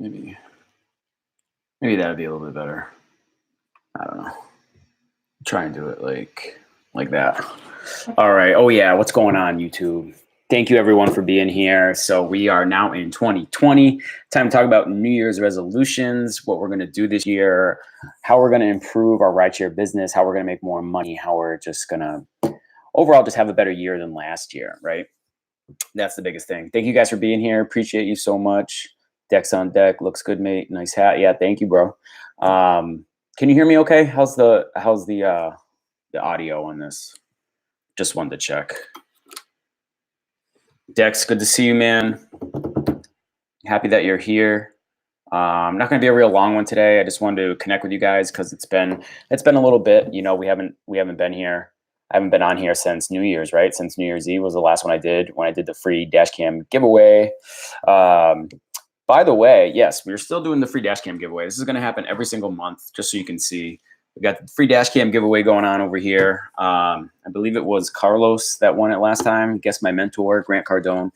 Maybe that'd be a little bit better. I don't know. Try and do it like that. All right. Oh yeah. What's going on, YouTube? Thank you everyone for being here. So we are now in 2020. Time to talk about New Year's resolutions, what we're going to do this year, how we're going to improve our rideshare business, how we're going to make more money, how we're just going to overall just have a better year than last year, right? That's the biggest thing. Thank you guys for being here. Appreciate you so much. Deck's on deck. Looks good, mate. Nice hat. Yeah, thank you, bro. Can you hear me okay? How's the audio on this? Just wanted to check. Dex, good to see you, man. Happy that you're here. I'm not going to be a real long one today. I just wanted to connect with you guys because it's been a little bit. You know, we haven't been here. I haven't been on here since New Year's, right? Since New Year's Eve was the last one I did when I did the free Dashcam giveaway. By the way, yes, we're still doing the free Dashcam giveaway. This is going to happen every single month, just so you can see. We got the free Dashcam giveaway going on over here. I believe it was Carlos that won it last time. I guess my mentor, Grant Cardone.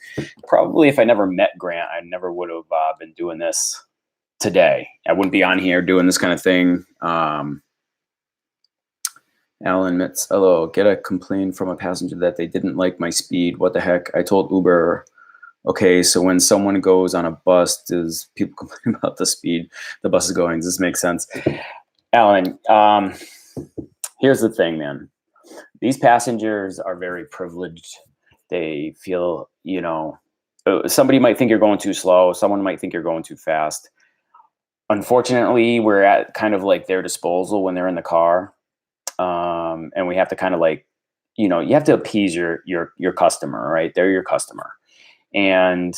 Probably if I never met Grant, I never would have been doing this today. I wouldn't be on here doing this kind of thing. Alan Mitz, hello. Get a complaint from a passenger that they didn't like my speed. What the heck? I told Uber. Okay, so when someone goes on a bus, does people complain about the speed the bus is going? Does this make sense? Alan, here's the thing, man. These passengers are very privileged. They feel, you know, somebody might think you're going too slow. Someone might think you're going too fast. Unfortunately, we're at kind of like their disposal when they're in the car. And we have to kind of like, you know, you have to appease your customer, right? They're your customer. And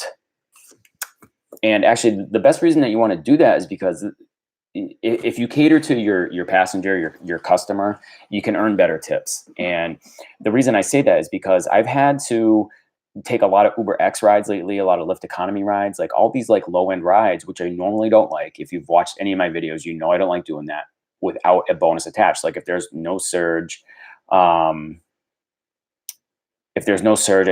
actually the best reason that you want to do that is because if you cater to your passenger, your customer, you can earn better tips. And the reason I say that is because I've had to take a lot of Uber X rides lately, a lot of Lyft economy rides, like all these like low end rides, which I normally don't like. If you've watched any of my videos, you know I don't like doing that without a bonus attached. Like if there's no surge, I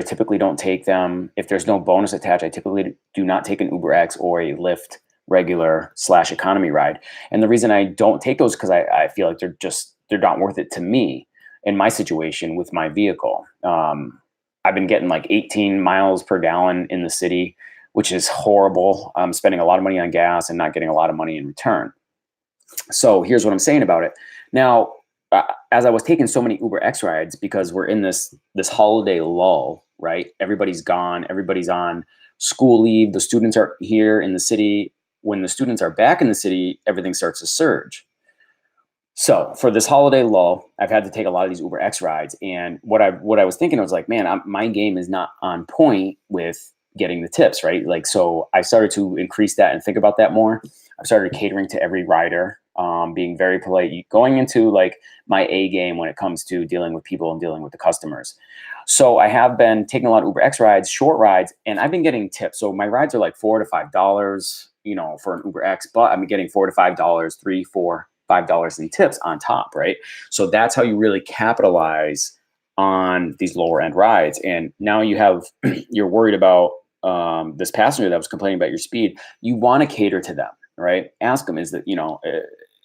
typically don't take them. If there's no bonus attached, I typically do not take an Uber X or a Lyft regular / economy ride. And the reason I don't take those because I feel like they're not worth it to me in my situation with my vehicle. I've been getting like 18 miles per gallon in the city, which is horrible. I'm spending a lot of money on gas and not getting a lot of money in return. So here's what I'm saying about it. Now, as I was taking so many Uber X rides, because we're in this holiday lull, right? Everybody's gone. Everybody's on school leave. The students are here in the city. When the students are back in the city, everything starts to surge. So for this holiday lull, I've had to take a lot of these Uber X rides. And what I was thinking, I was like, man, my game is not on point with getting the tips, right? Like, so I started to increase that and think about that more. I've started catering to every rider, being very polite, going into like my A game when it comes to dealing with people and dealing with the customers. So I have been taking a lot of Uber X rides, short rides, and I've been getting tips. So my rides are like $4 to $5, you know, for an Uber X, but I'm getting $4 to $5, $3, $4, $5 in tips on top, right? So that's how you really capitalize on these lower end rides. And now you're worried about this passenger that was complaining about your speed. You want to cater to them, right? Ask them, is that, you know,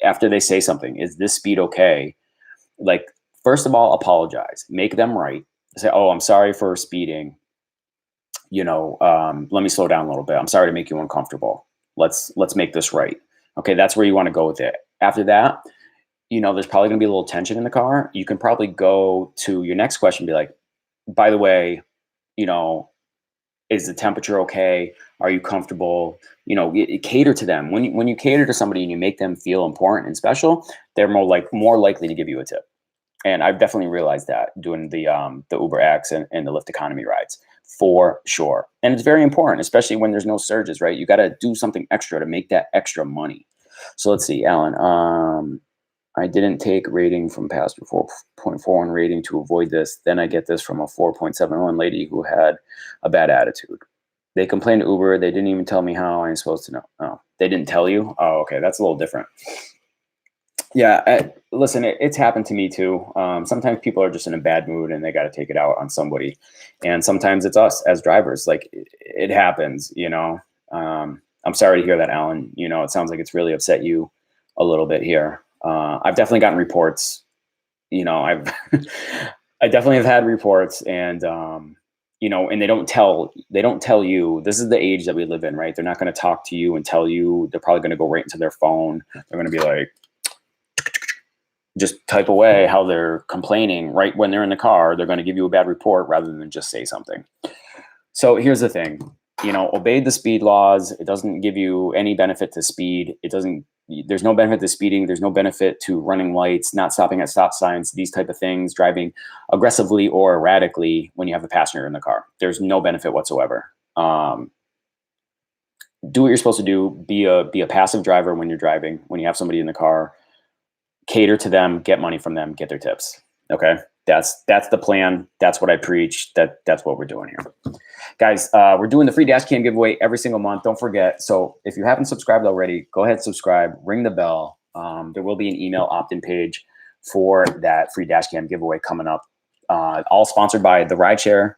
after they say something, is this speed okay? Like, first of all, apologize, make them right. Say, oh, I'm sorry for speeding. You know, let me slow down a little bit. I'm sorry to make you uncomfortable. Let's make this right. Okay, that's where you want to go with it. After that, you know, there's probably going to be a little tension in the car. You can probably go to your next question, be like, by the way, you know, is the temperature okay? Are you comfortable? You know, cater to them. When you cater to somebody and you make them feel important and special, they're more likely to give you a tip. And I've definitely realized that doing the Uber X and the Lyft economy rides, for sure. And it's very important, especially when there's no surges, right? You got to do something extra to make that extra money. So let's see, Alan. I didn't take rating from past 4.41 rating to avoid this. Then I get this from a 4.71 lady who had a bad attitude. They complained to Uber. They didn't even tell me how I'm supposed to know. Oh, they didn't tell you? Oh, okay. That's a little different. Yeah, listen, it's happened to me too. Sometimes people are just in a bad mood and they got to take it out on somebody. And sometimes it's us as drivers. Like it happens, you know. I'm sorry to hear that, Alan. You know, it sounds like it's really upset you a little bit here. I've definitely gotten reports. You know, I definitely have had reports, and you know, and they don't tell you. This is the age that we live in, right? They're not going to talk to you and tell you. They're probably going to go right into their phone. They're going to be like, just type away how they're complaining right when they're in the car. They're going to give you a bad report rather than just say something. So here's the thing, you know, obey the speed laws. It doesn't give you any benefit to speed. It doesn't, there's no benefit to speeding. There's no benefit to running lights, not stopping at stop signs, these type of things, driving aggressively or erratically when you have a passenger in the car. There's no benefit whatsoever. Do what you're supposed to do. Be a passive driver when you're driving, when you have somebody in the car. Cater to them, get money from them, get their tips. Okay, that's the plan. That's what I preach. That's what we're doing here, guys. We're doing the free Dashcam giveaway every single month. Don't forget. So if you haven't subscribed already, go ahead, subscribe, ring the bell. There will be an email opt-in page for that free Dashcam giveaway coming up. All sponsored by the Rideshare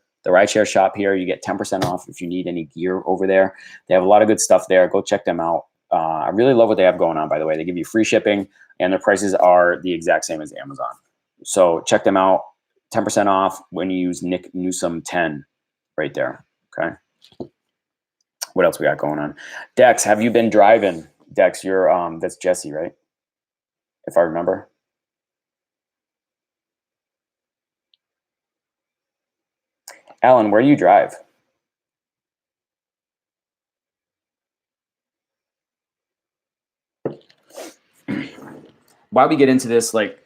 shop here. You get 10% off if you need any gear over there. They have a lot of good stuff there. Go check them out. I really love what they have going on, by the way. They give you free shipping, and their prices are the exact same as Amazon. So check them out. 10% off when you use Nick Newsome 10 right there. Okay. What else we got going on? Dex, have you been driving? Dex, you're that's Jesse, right? If I remember. Alan, where do you drive? While we get into this, like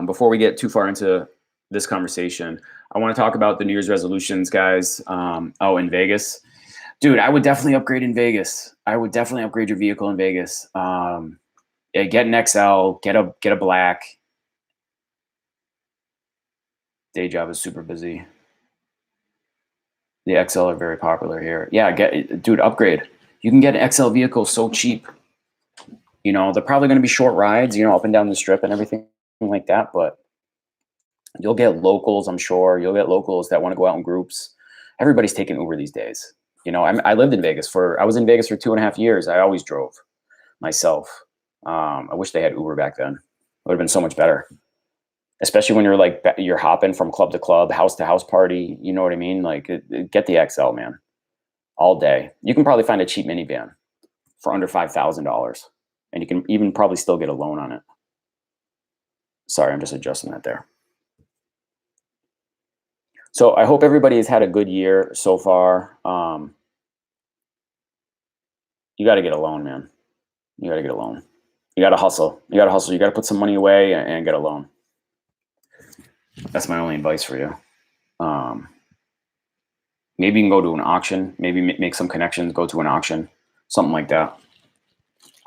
before we get too far into this conversation, I want to talk about the New Year's resolutions, guys. Oh, in Vegas, dude, I would definitely upgrade in Vegas. I would definitely upgrade your vehicle in Vegas. Yeah, get an XL, get a black. Day job is super busy. The XL are very popular here. Yeah, dude, upgrade. You can get an XL vehicle so cheap. You know, they're probably going to be short rides, you know, up and down the strip and everything like that. But you'll get locals, I'm sure. You'll get locals that want to go out in groups. Everybody's taking Uber these days. You know, I lived in Vegas I was in Vegas for 2.5 years. I always drove myself. I wish they had Uber back then. It would have been so much better. Especially when you're like, you're hopping from club to club, house to house party. You know what I mean? Like, get the XL, man, all day. You can probably find a cheap minivan for under $5,000. And you can even probably still get a loan on it. Sorry, I'm just adjusting that there. So I hope everybody has had a good year so far. You got to get a loan, man. You got to get a loan. You got to hustle. You got to hustle. You got to put some money away and get a loan. That's my only advice for you. Maybe you can go to an auction. Maybe make some connections, go to an auction, something like that.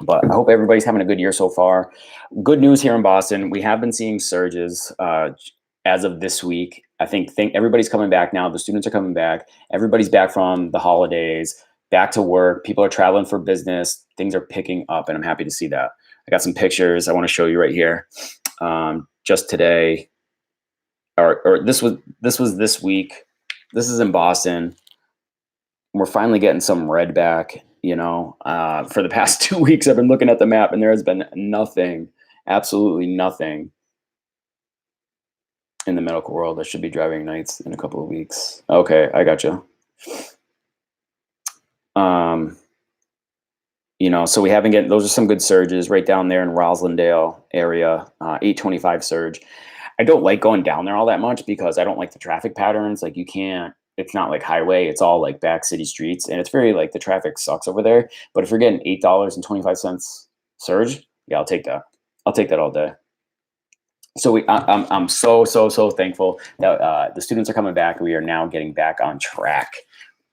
But I hope everybody's having a good year so far. Good news here in Boston. We have been seeing surges as of this week. I think everybody's coming back now. The students are coming back. Everybody's back from the holidays, back to work. People are traveling for business. Things are picking up, and I'm happy to see that. I got some pictures I want to show you right here. Just today, or this was this week. This is in Boston. We're finally getting some red back. You know, for the past 2 weeks, I've been looking at the map and there has been nothing, absolutely nothing in the medical world. I should be driving nights in a couple of weeks. Okay, I got you. You know, so we haven't get, those are some good surges right down there in Roslindale area, 825 surge. I don't like going down there all that much because I don't like the traffic patterns. Like you can't, it's not like highway. It's all like back city streets. And it's very like the traffic sucks over there. But if you're getting $8.25 surge, yeah, I'll take that. I'll take that all day. So I'm so thankful that the students are coming back. We are now getting back on track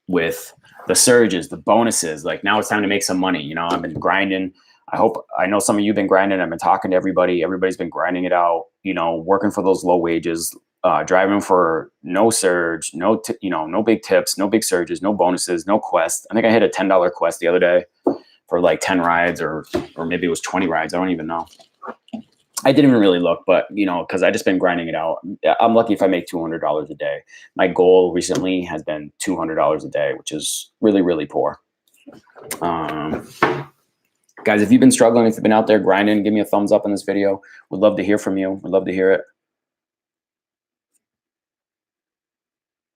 with the surges, the bonuses. Like now it's time to make some money. You know, I've been grinding. I know some of you have been grinding. I've been talking to everybody. Everybody's been grinding it out, you know, working for those low wages, driving for no surge, no big tips, no big surges, no bonuses, no quest. I think I hit a $10 quest the other day for like 10 rides or maybe it was 20 rides. I don't even know. I didn't even really look, but you know, cause I just been grinding it out. I'm lucky if I make $200 a day. My goal recently has been $200 a day, which is really, really poor. Guys, if you've been struggling, if you've been out there grinding, give me a thumbs up on this video. Would love to hear from you. Would love to hear it.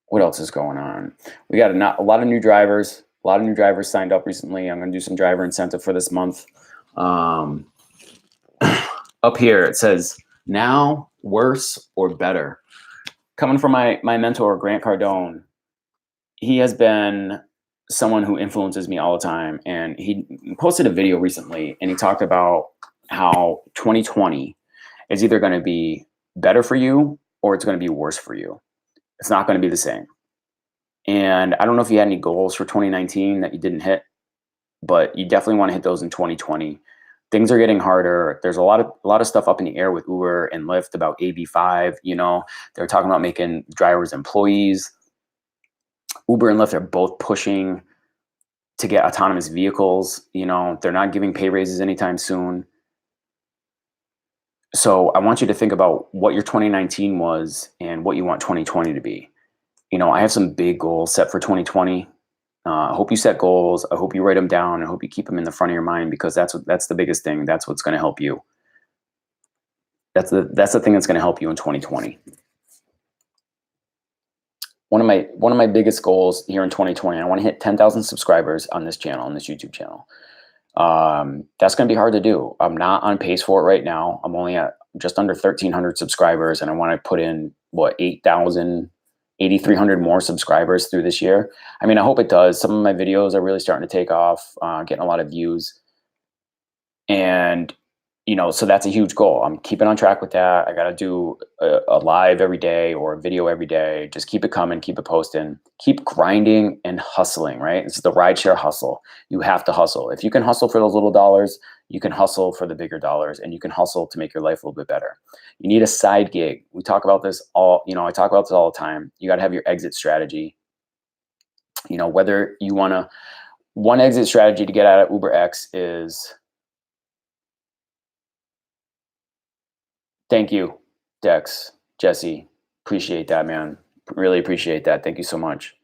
What else is going on? We got a lot of new drivers. A lot of new drivers signed up recently. I'm going to do some driver incentive for this month. Up here, it says, now, worse, or better. Coming from my mentor, Grant Cardone, he has been someone who influences me all the time. And he posted a video recently, and he talked about how 2020 is either going to be better for you or it's going to be worse for you. It's not going to be the same. And I don't know if you had any goals for 2019 that you didn't hit, but you definitely want to hit those in 2020. Things are getting harder. There's a lot of stuff up in the air with Uber and Lyft about AB5. You know, they're talking about making drivers employees. Uber and Lyft are both pushing to get autonomous vehicles. You know, they're not giving pay raises anytime soon. So I want you to think about what your 2019 was and what you want 2020 to be. You know, I have some big goals set for 2020. I hope you set goals. I hope you write them down. I hope you keep them in the front of your mind, because that's the biggest thing. That's what's going to help you. That's the thing that's going to help you in 2020. One of my biggest goals here in 2020, I want to hit 10,000 subscribers on this channel, on this YouTube channel. That's going to be hard to do. I'm not on pace for it right now. I'm only at just under 1,300 subscribers, and I want to put in, what, 8,300 more subscribers through this year. I mean, I hope it does. Some of my videos are really starting to take off, getting a lot of views. And, you know, so that's a huge goal. I'm keeping on track with that. I got to do a live every day or a video every day. Just keep it coming, keep it posting, keep grinding and hustling, right? This is the rideshare hustle. You have to hustle. If you can hustle for those little dollars, you can hustle for the bigger dollars, and you can hustle to make your life a little bit better. You need a side gig. We talk about this all, you know, I talk about this all the time. You got to have your exit strategy. You know, whether you want to, one exit strategy to get out of UberX is, thank you, Dex, Jesse. Appreciate that, man. Really appreciate that. Thank you so much.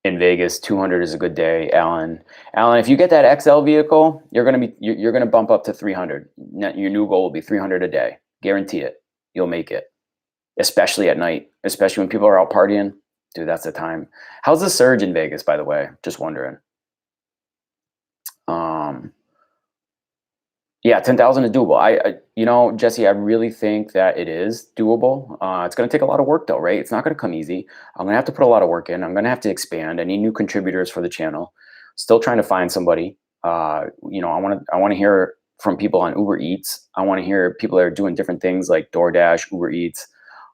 In Vegas, 200 is a good day, Alan. Alan, if you get that XL vehicle, you're gonna bump up to 300. Your new goal will be 300 a day. Guarantee it. You'll make it. Especially at night, especially when people are out partying. Dude, that's the time. How's the surge in Vegas, by the way? Just wondering. Yeah, 10,000 is doable. I you know, Jesse, I really think that it is doable. It's going to take a lot of work though, right? It's not going to come easy. I'm going to have to put a lot of work in. I'm going to have to expand. I need new contributors for the channel. Still trying to find somebody. You know, I want to hear from people on Uber Eats. I want to hear people that are doing different things like DoorDash, Uber Eats,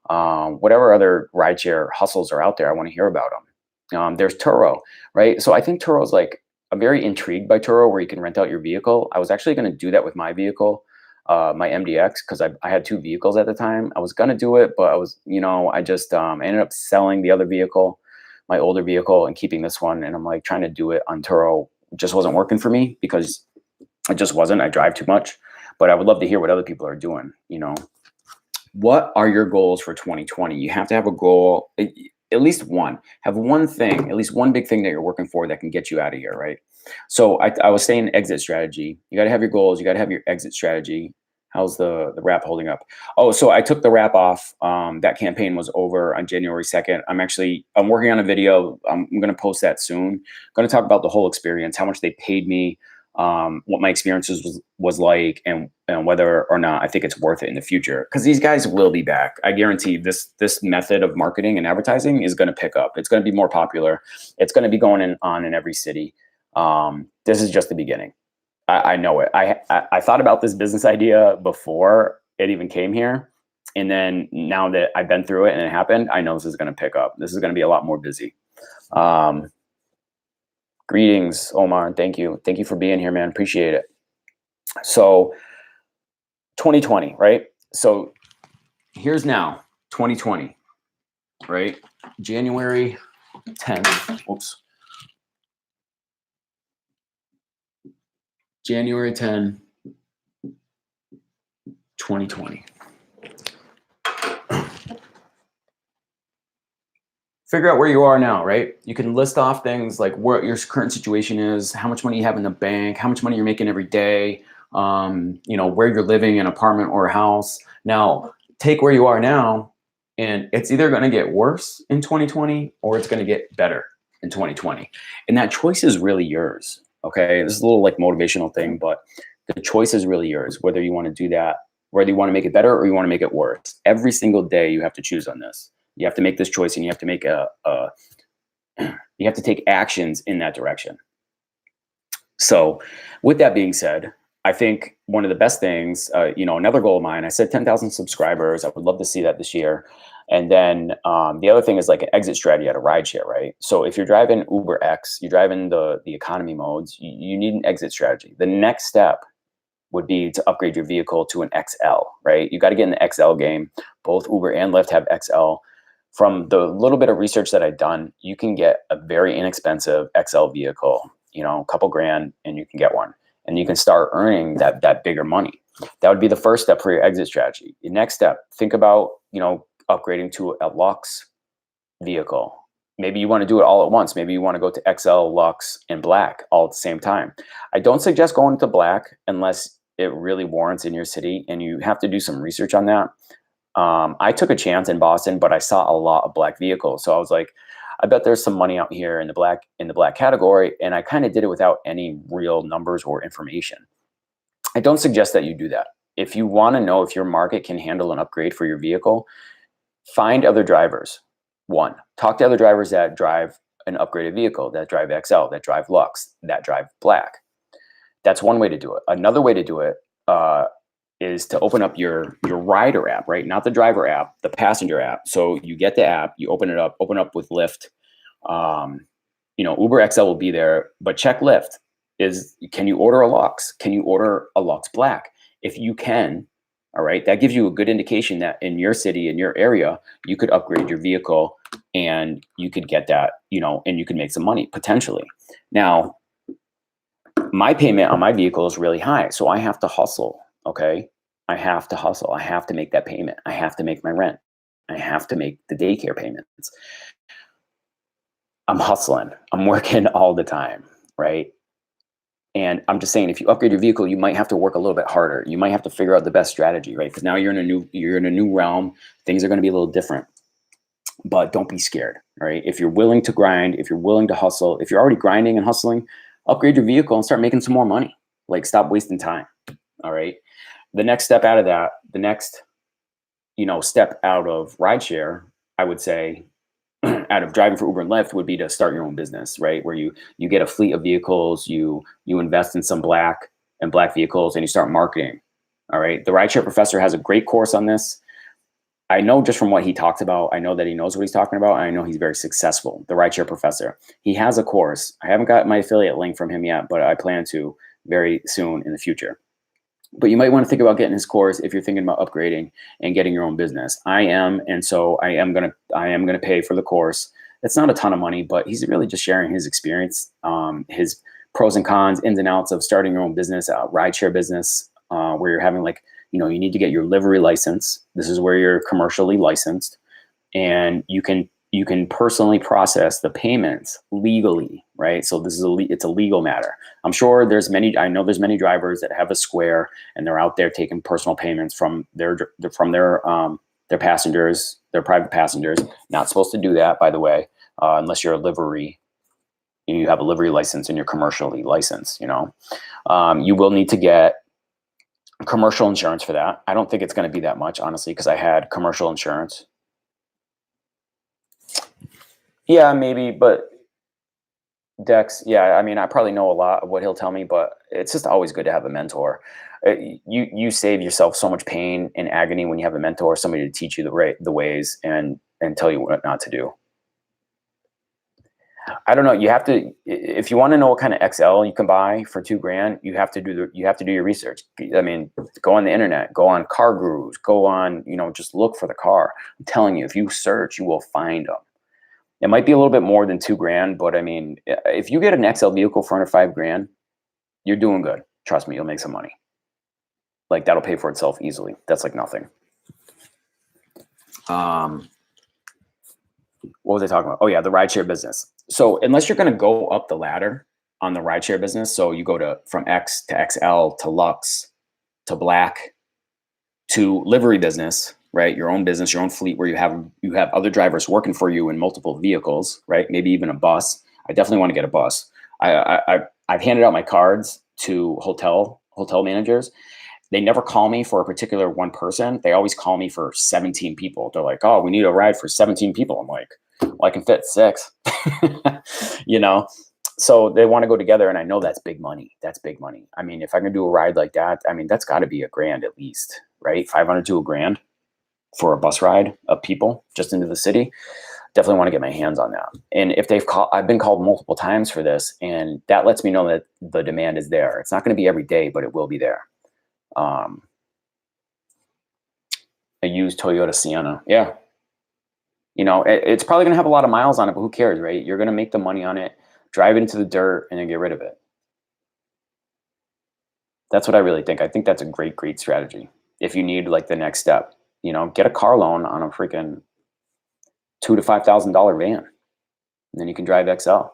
whatever other rideshare hustles are out there. I want to hear about them. There's Turo, right? So I think Turo's like, I'm very intrigued by Turo, where you can rent out your vehicle. I was actually going to do that with my vehicle, my MDX, because I had two vehicles at the time. I was going to do it, but I was, you know, I just ended up selling the other vehicle, my older vehicle, and keeping this one. And I'm like trying to do it on Turo. It just wasn't working for me because it just wasn't. I drive too much. But I would love to hear what other people are doing. You know, what are your goals for 2020? You have to have a goal. At least one, have one thing, at least one big thing that you're working for that can get you out of here, right? So I was saying exit strategy. You got to have your goals. You got to have your exit strategy. How's the wrap holding up? Oh, so I took the wrap off. That campaign was over on January 2nd. I'm working on a video. I'm going to post that soon. I'm going to talk about the whole experience, how much they paid me, what my experiences was like, and whether or not I think it's worth it in the future. Because these guys will be back. I guarantee this method of marketing and advertising is going to pick up. It's going to be more popular. It's going to be going on in every city. This is just the beginning. I know it. I thought about this business idea before it even came here. And then now that I've been through it and it happened, I know this is going to pick up. This is going to be a lot more busy. Greetings, Omar. Thank you. Thank you for being here, man. Appreciate it. So 2020, right? So here's now 2020, right? January 10th. Oops. January 10, 2020. figure out where you are now, right? You can list off things like what your current situation is, how much money you have in the bank, how much money you're making every day, where you're living, an apartment or a house. Now, take where you are now, and it's either going to get worse in 2020 or it's going to get better in 2020. And that choice is really yours. Okay. This is a little like motivational thing, but the choice is really yours, whether you want to do that, whether you want to make it better or you want to make it worse. Every single day you have to choose on this. You have to make this choice, and you have to make you have to take actions in that direction. So with that being said, I think one of the best things, another goal of mine, I said 10,000 subscribers. I would love to see that this year. And then the other thing is like an exit strategy at a rideshare, right? So if you're driving Uber X, you're driving the economy modes, you need an exit strategy. The next step would be to upgrade your vehicle to an XL, right? You got to get in the XL game. Both Uber and Lyft have XL. From the little bit of research that I've done, you can get a very inexpensive XL vehicle, a couple grand, and you can get one. And you can start earning that bigger money. That would be the first step for your exit strategy. The next step, think about, upgrading to a Lux vehicle. Maybe you want to do it all at once. Maybe you want to go to XL, Lux, and Black all at the same time. I don't suggest going to Black unless it really warrants in your city, and you have to do some research on that. I took a chance in Boston, but I saw a lot of black vehicles. So I was like, I bet there's some money out here in the black category. And I kind of did it without any real numbers or information. I don't suggest that you do that. If you want to know if your market can handle an upgrade for your vehicle, find other drivers. One, talk to other drivers that drive an upgraded vehicle, that drive XL, that drive Lux, that drive Black. That's one way to do it. Another way to do it, is to open up your rider app, right? Not the driver app, the passenger app. So you get the app, you open up with Lyft. Uber XL will be there, but check Lyft. Can you order a Lux? Can you order a Lux Black? If you can, all right, that gives you a good indication that in your city, in your area, you could upgrade your vehicle and you could get that, and you could make some money potentially. Now, my payment on my vehicle is really high, so I have to hustle. Okay. I have to hustle. I have to make that payment. I have to make my rent. I have to make the daycare payments. I'm hustling. I'm working all the time. Right. And I'm just saying, if you upgrade your vehicle, you might have to work a little bit harder. You might have to figure out the best strategy, right? Because now you're in a new realm. Things are going to be a little different, but don't be scared. Right. If you're willing to grind, if you're willing to hustle, if you're already grinding and hustling, upgrade your vehicle and start making some more money. Like, stop wasting time. All right. The next step out of that, step out of rideshare, I would say, out of driving for Uber and Lyft, would be to start your own business, right? Where you get a fleet of vehicles, you invest in some black vehicles, and you start marketing. All right. The Rideshare Professor has a great course on this. I know just from what he talks about, I know that he knows what he's talking about, and I know he's very successful. The Rideshare Professor, he has a course. I haven't got my affiliate link from him yet, but I plan to very soon in the future. But you might want to think about getting his course if you're thinking about upgrading and getting your own business. I am, and so I am gonna pay for the course. It's not a ton of money, but he's really just sharing his experience, his pros and cons, ins and outs of starting your own business, rideshare business, where you're having you need to get your livery license. This is where you're commercially licensed, and you can personally process the payments legally, right? So this is it's a legal matter. I'm sure I know there's many drivers that have a Square and they're out there taking personal payments from their passengers, their private passengers. Not supposed to do that, by the way, unless you're a livery. You have a livery license and you're commercially licensed. You will need to get commercial insurance for that. I don't think it's going to be that much, honestly, because I had commercial insurance. Yeah, maybe, but Dex, yeah, I mean, I probably know a lot of what he'll tell me, but it's just always good to have a mentor. You save yourself so much pain and agony when you have a mentor, somebody to teach you the ways and tell you what not to do. I don't know. You have to, if you want to know what kind of XL you can buy for $2,000, you have to do your research. I mean, go on the internet, go on Car Gurus, go on, just look for the car. I'm telling you, if you search, you will find them. It might be a little bit more than $2,000, but I mean, if you get an XL vehicle for under $5,000, you're doing good. Trust me, you'll make some money. Like, that'll pay for itself easily. That's like nothing. What was I talking about? Oh yeah, the rideshare business. So unless you're going to go up the ladder on the rideshare business, so you go to from X to XL to Lux to Black to livery business, right? Your own business, your own fleet, where you have other drivers working for you in multiple vehicles, right? Maybe even a bus. I definitely want to get a bus. I've handed out my cards to hotel managers. They never call me for a particular one person. They always call me for 17 people. They're like, "Oh, we need a ride for 17 people." I'm like, "Well, I can fit 6." you know. So they want to go together, and I know that's big money. That's big money. I mean, if I can do a ride like that, I mean, that's got to be $1,000 at least, right? 500 to $1,000 for a bus ride of people just into the city. Definitely want to get my hands on that. And if I've been called multiple times for this, and that lets me know that the demand is there. It's not going to be every day, but it will be there. Um, a used Toyota Sienna. Yeah. It's probably going to have a lot of miles on it, but who cares, right? You're going to make the money on it, drive it into the dirt, and then get rid of it. That's what I really think. I think that's a great, great strategy. If you need like the next step, get a car loan on a freaking $2,000 to $5,000 van, and then you can drive XL.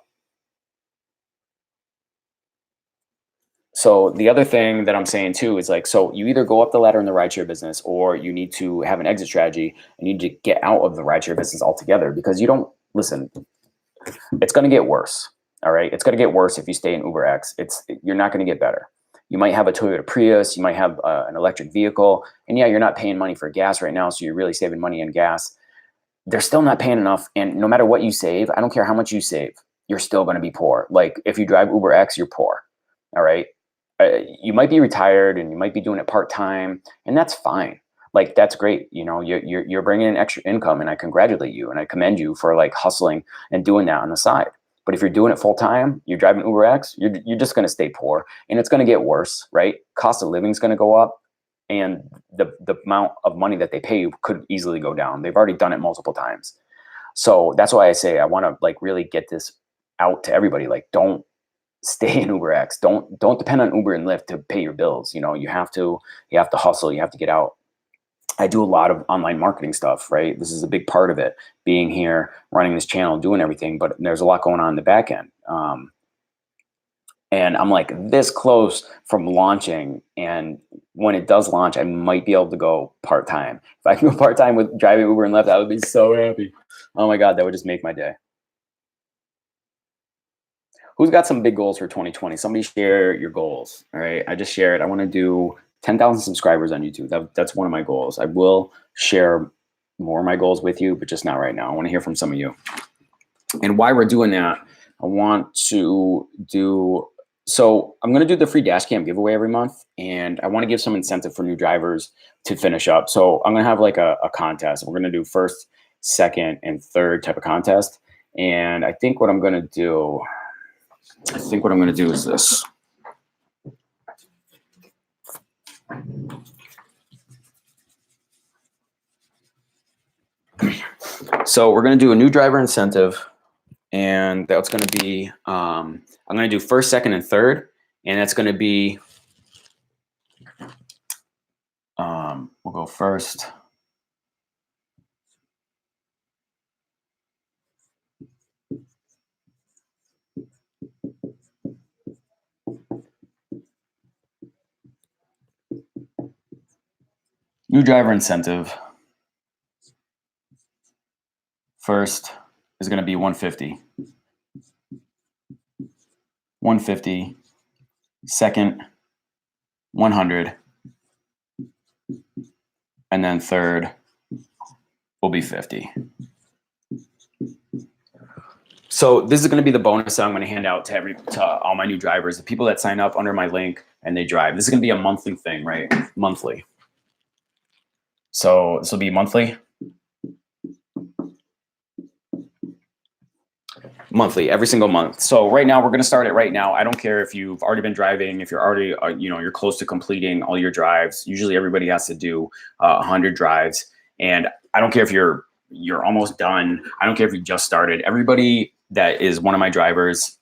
So the other thing that I'm saying too is like, so you either go up the ladder in the rideshare business, or you need to have an exit strategy and you need to get out of the rideshare business altogether, because you don't listen. It's going to get worse. All right. It's going to get worse if you stay in UberX. You're not going to get better. You might have a Toyota Prius. You might have an electric vehicle. And yeah, you're not paying money for gas right now. So you're really saving money in gas. They're still not paying enough. And no matter what you save, I don't care how much you save, you're still going to be poor. Like if you drive UberX, you're poor. All right. You might be retired and you might be doing it part-time, and that's fine. Like, that's great. You're bringing in extra income, and I congratulate you and I commend you for like hustling and doing that on the side. But if you're doing it full time, you're driving UberX, you're just going to stay poor, and it's going to get worse, right? Cost of living is going to go up, and the amount of money that they pay you could easily go down. They've already done it multiple times. So that's why I say I want to like really get this out to everybody. Like, don't stay in UberX. Don't depend on Uber and Lyft to pay your bills. You have to hustle. You have to get out. I do a lot of online marketing stuff, right? This is a big part of it, being here, running this channel, doing everything, but there's a lot going on in the back end. And I'm like this close from launching. And when it does launch, I might be able to go part-time. If I can go part-time with driving Uber and Lyft, I would be so happy. Oh my God, that would just make my day. Who's got some big goals for 2020? Somebody share your goals. All right. I just shared. I want to do 10,000 subscribers on YouTube. That's one of my goals. I will share more of my goals with you, but just not right now. I want to hear from some of you. And why we're doing that, I want to do, so I'm going to do the free Dashcam giveaway every month. And I want to give some incentive for new drivers to finish up. So I'm going to have like a contest. We're going to do first, second, and third type of contest. And I think what I'm going to do is this. So we're going to do a new driver incentive, and that's going to be, I'm going to do first, second, and third, and that's going to be, we'll go first. New driver incentive. First is going to be 150. 150. Second, 100. And then third will be 50. So this is going to be the bonus that I'm going to hand out to all my new drivers, the people that sign up under my link and they drive. This is going to be a monthly thing, right? Monthly. So this will be monthly. Monthly, every single month. So right now, we're going to start it right now. I don't care if you've already been driving, if you're already, you're close to completing all your drives. Usually everybody has to do 100 drives. And I don't care if you're almost done. I don't care if you just started. Everybody that is one of my drivers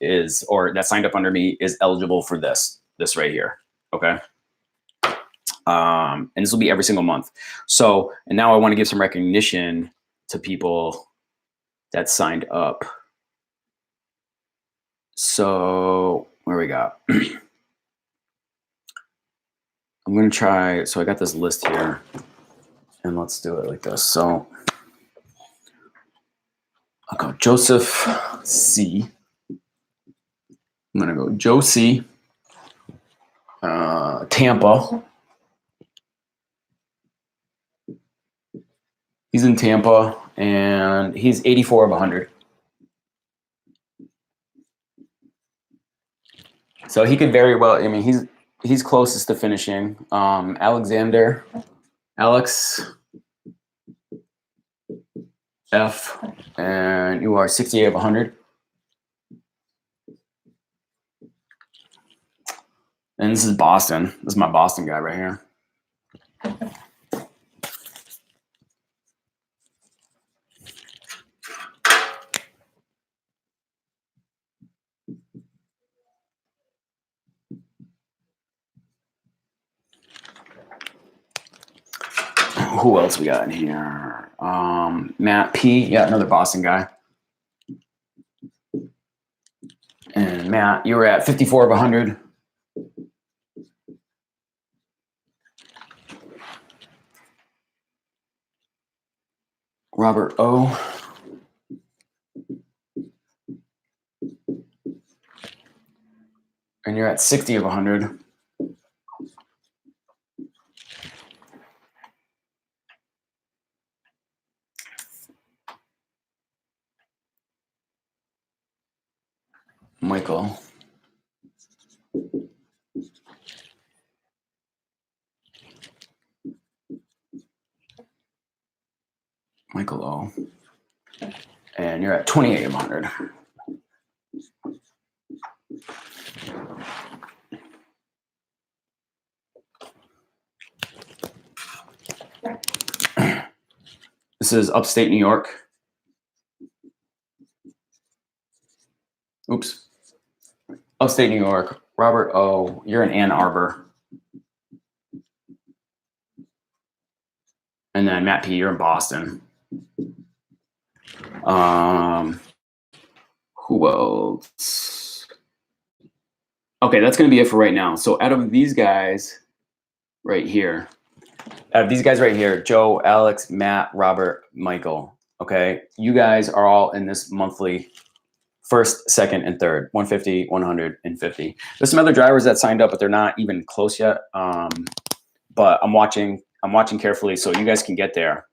or that signed up under me is eligible for this right here. Okay. And this will be every single month. So, and now I want to give some recognition to people that signed up. So where we got? I'm going to try. So I got this list here, and let's do it like this. So I'll go Joseph C. I'm going to go Joe C. Tampa. He's in Tampa, and he's 84 of 100. So he could very well. I mean, he's closest to finishing. Alex F, and you are 68 of 100. And this is Boston. This is my Boston guy right here. Who else we got in here? Matt P. Yeah, another Boston guy. And Matt, you were at 54 of 100. Robert O. And you're at 60 of 100. Michael. Michael O. And you're at 28 of 100. This is upstate New York. Oops. Upstate New York. Robert O. You're in Ann Arbor. And then Matt P. You're in Boston. Who else? Okay, that's going to be it for right now. So out of these guys right here, Joe, Alex, Matt, Robert, Michael, okay, you guys are all in this monthly first, second, and third, 150, 150. There's some other drivers that signed up, but they're not even close yet. But I'm watching carefully so you guys can get there.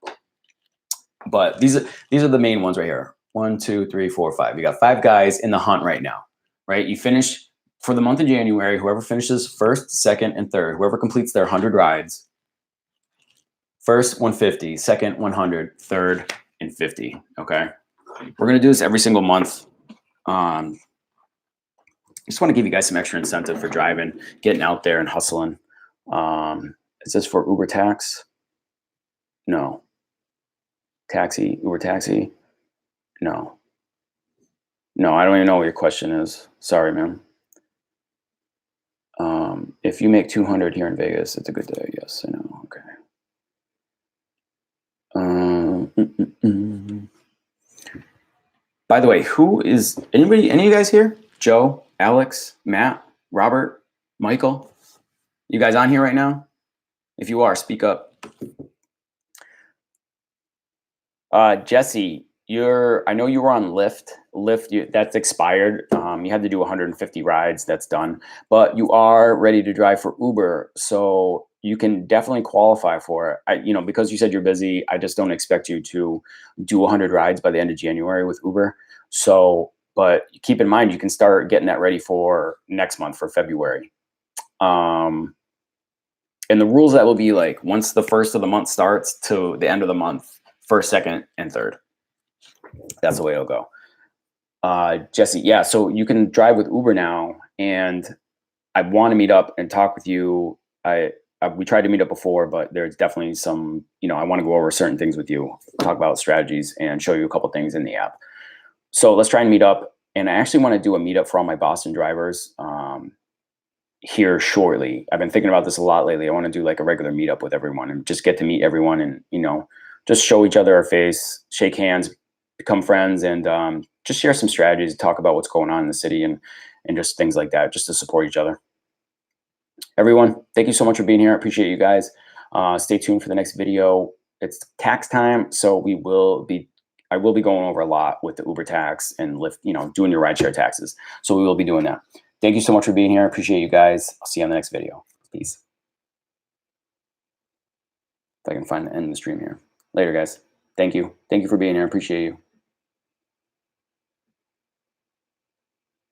But these are the main ones right here. 1, 2, 3, 4, 5. You got 5 guys in the hunt right now, right? You finish for the month of January. Whoever finishes first, second, and third, whoever completes their 100 rides, first 150, second 100, third and 50. Okay, we're gonna do this every single month. I just want to give you guys some extra incentive for driving, getting out there and hustling. Is this for Uber tax? No. Taxi, Uber taxi? No. No, I don't even know what your question is. Sorry, man. If you make 200 here in Vegas, it's a good day. Yes, I know. Okay. By the way, any of you guys here? Joe, Alex, Matt, Robert, Michael? You guys on here right now? If you are, speak up. Jesse, I know you were on Lyft. That's expired. You had to do 150 rides. That's done. But you are ready to drive for Uber, so you can definitely qualify for it. Because you said you're busy, I just don't expect you to do 100 rides by the end of January with Uber. So, but keep in mind, you can start getting that ready for next month, for February. And the rules that will be like, once the first of the month starts to the end of the month, first, second, and third. That's the way it'll go. Jesse, yeah, so you can drive with Uber now, and I want to meet up and talk with you. We tried to meet up before, but there's definitely some, I want to go over certain things with you, talk about strategies, and show you a couple things in the app. So let's try and meet up. And I actually want to do a meetup for all my Boston drivers here shortly. I've been thinking about this a lot lately. I want to do like a regular meetup with everyone and just get to meet everyone and, just show each other our face, shake hands, become friends, and just share some strategies, talk about what's going on in the city, and just things like that, just to support each other. Everyone, thank you so much for being here. I appreciate you guys. Stay tuned for the next video. It's tax time, so I will be going over a lot with the Uber tax and Lyft, doing your rideshare taxes. So we will be doing that. Thank you so much for being here. I appreciate you guys. I'll see you on the next video. Peace. If I can find the end of the stream here. Later, guys. Thank you. Thank you for being here. I appreciate you.